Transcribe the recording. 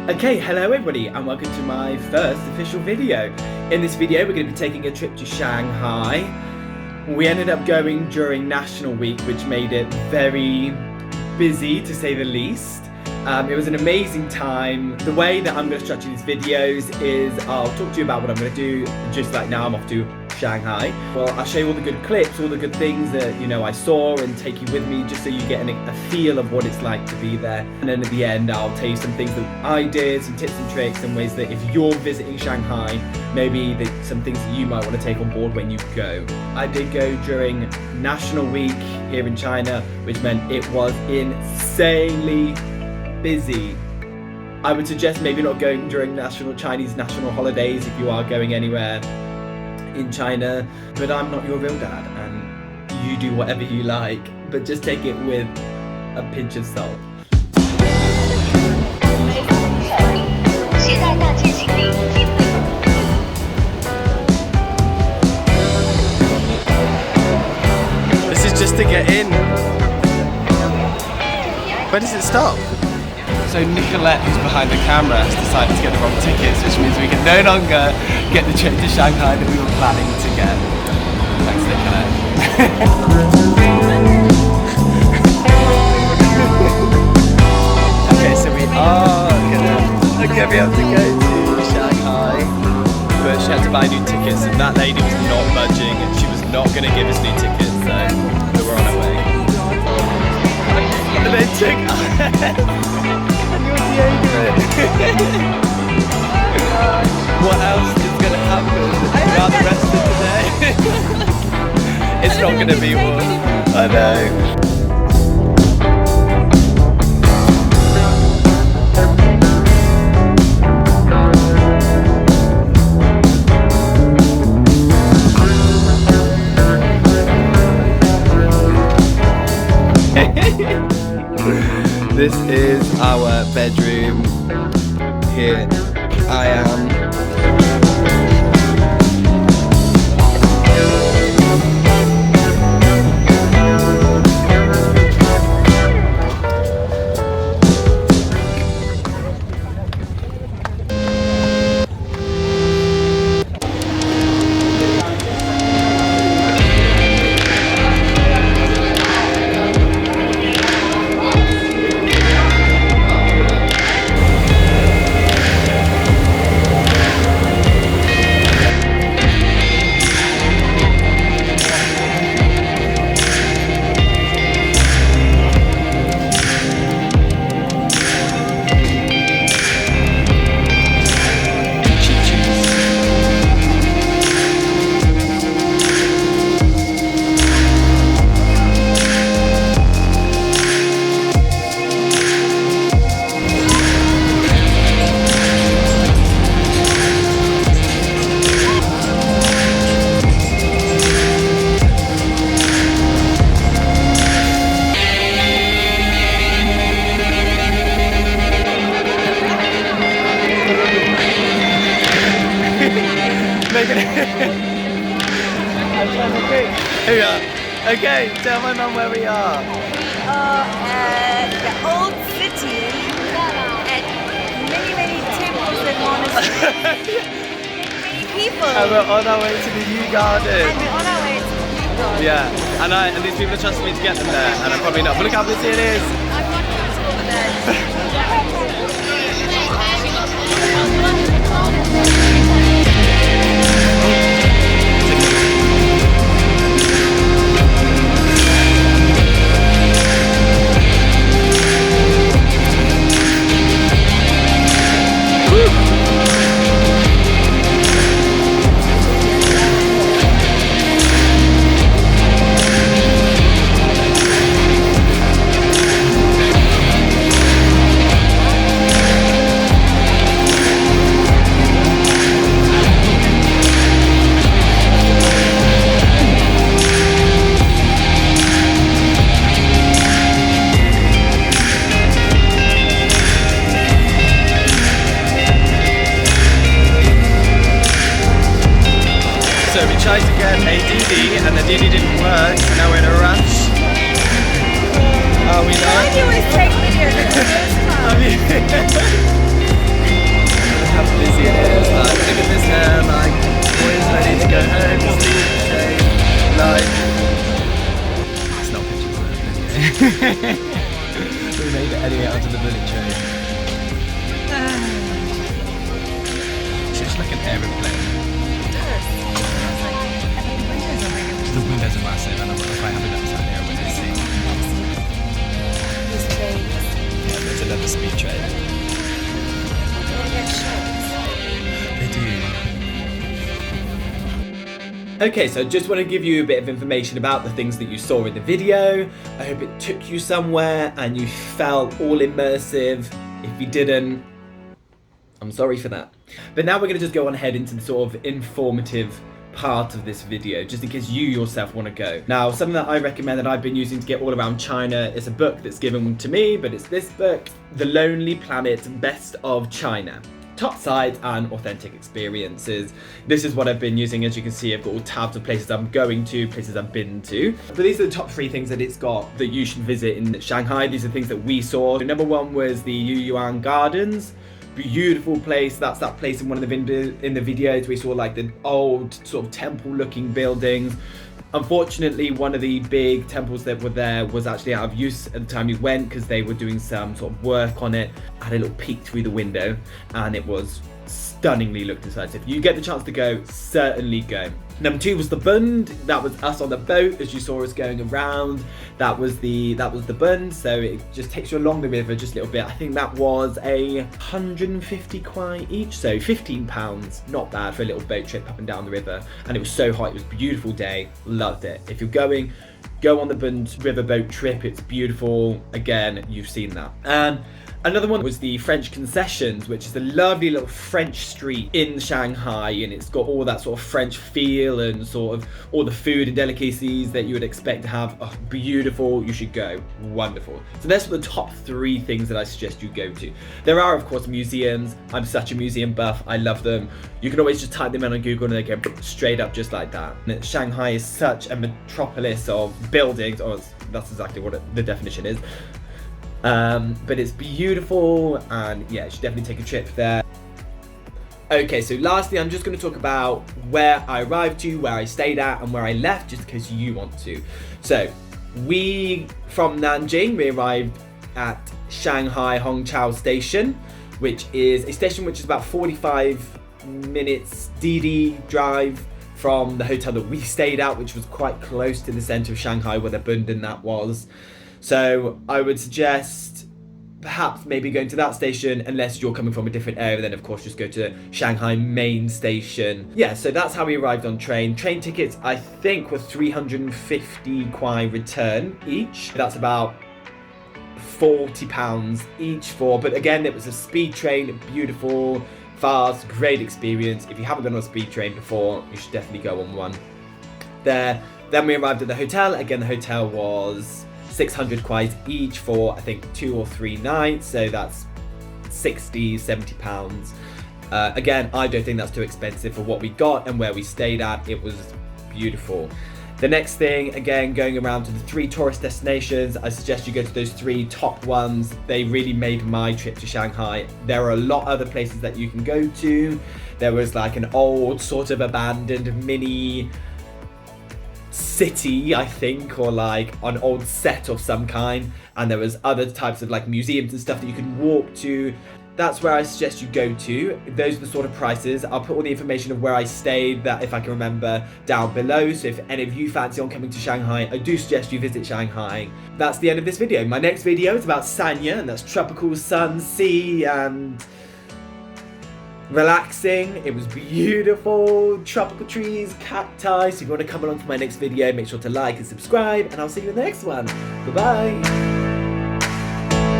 Okay, hello everybody and welcome to my first official video. In this video we're going to be taking a trip to Shanghai. We ended up going during National Week, which made it very busy to say the least. It was an amazing time. The way that I'm going to structure these videos is I'll talk to you about what I'm going to do, just like now I'm off to Shanghai. Well, I'll show you all the good clips, all the good things that, I saw and take you with me just so you get a feel of what it's like to be there. And then at the end, I'll tell you some things that I did, some tips and tricks and ways that if you're visiting Shanghai, maybe some things that you might want to take on board when you go. I did go during National Week here in China, which meant it was insanely busy. I would suggest maybe not going during Chinese national holidays if you are going anywhere in China, but I'm not your real dad and you do whatever you like, but just take it with a pinch of salt. This is just to get in. Where does it stop? So Nicolette, who's behind the camera, has decided to get the wrong tickets, which means we can no longer get the trip to Shanghai that we were planning to get. Thanks, Nicolette. Okay, so we are gonna be able to go to Shanghai, but she had to buy new tickets, and that lady was not budging, and she was not gonna give us new tickets, so we're on our way. And they took what else is going to happen throughout the rest of the day? It's not going to be one. I know. This is our bedroom. Here I am. Here we are. Okay, tell my mum where we are. At the old city, at many temples and monasteries, many people. And we're on our way to the Yu Garden. Yeah, and these people are trusting me to get them there, and I'm probably not. But look how busy it is. I'm not comfortable with that. tried to get a DD and the DD didn't work, so now we're in a rush. Are we not? Why do you always take me here the first time? We made it anyway onto the bullet train. It's just like an aeroplane. The windows are massive, and if I have it upside down, when they sing. These trains. Yeah, there's another speed train. They do. Okay, so I just want to give you a bit of information about the things that you saw in the video. I hope it took you somewhere and you felt all immersive. If you didn't, I'm sorry for that. But now we're going to just go on ahead into the sort of informative part of this video, just in case you yourself want to go. Now, something that I recommend that I've been using to get all around China is a book that's given to me, but it's this book, The Lonely Planet, Best of China. Top sides and authentic experiences. This is what I've been using. As you can see, I've got all tabs of places I'm going to, places I've been to. But these are the top 3 things that it's got that you should visit in Shanghai. These are things that we saw. So number 1 was the Yuan Gardens. Beautiful place. That's that place in one of the videos we saw like the old sort of temple looking buildings. Unfortunately, one of the big temples that were there was actually out of use at the time we went because they were doing some sort of work on it. I had a little peek through the window and it was stunningly looked inside. So if you get the chance to go, certainly go. Number 2 was the Bund. That was us on the boat as you saw us going around. That was the Bund. So it just takes you along the river just a little bit. I think that was 150 kwai each, so £15. Not bad for a little boat trip up and down the river. And it was so hot. It was a beautiful day. Loved it. If you're going, go on the Bund river boat trip. It's beautiful. Again, you've seen that. And another one was the French Concessions, which is a lovely little French street in Shanghai, and it's got all that sort of French feel and sort of all the food and delicacies that you would expect to have. Oh, beautiful. You should go. Wonderful. So that's the top 3 things that I suggest you go to. There are, of course, museums. I'm such a museum buff. I love them. You can always just type them in on Google and they go straight up just like that. And Shanghai is such a metropolis of buildings. Oh, that's exactly what the definition is. But it's beautiful, and yeah, you should definitely take a trip there. Okay, so lastly, I'm just going to talk about where I arrived to, where I stayed at, and where I left, just in case you want to. So, from Nanjing, we arrived at Shanghai Hongqiao Station, which is a station which is about 45 minutes DD drive from the hotel that we stayed at, which was quite close to the centre of Shanghai, where the Bundan that was. So I would suggest perhaps maybe going to that station, unless you're coming from a different area, then of course just go to Shanghai main station. Yeah, so that's how we arrived on train. Train tickets, I think, were 350 kwai return each. That's about £40 each for, but again, it was a speed train, beautiful, fast, great experience. If you haven't been on a speed train before, you should definitely go on one there. Then we arrived at the hotel. Again, the hotel was 600 kwai each for, I think, 2 or 3 nights, so that's 60, 70 pounds. Again, I don't think that's too expensive for what we got and where we stayed at. It was beautiful. The next thing, again, going around to the 3 tourist destinations, I suggest you go to those 3 top ones. They really made my trip to Shanghai. There are a lot of other places that you can go to. There was like an old sort of abandoned mini city, I think, or like an old set of some kind, and there was other types of like museums and stuff that you can walk to. That's where I suggest you go to. Those are the sort of prices. I'll put all the information of where I stayed, that if I can remember, down below. So if any of you fancy on coming to Shanghai, I do suggest you visit Shanghai. That's the end of this video. My next video is about Sanya, and that's tropical sun, sea, and relaxing. It was beautiful, tropical trees, cacti. So if you want to come along to my next video, make sure to like and subscribe, and I'll see you in the next one. Bye bye.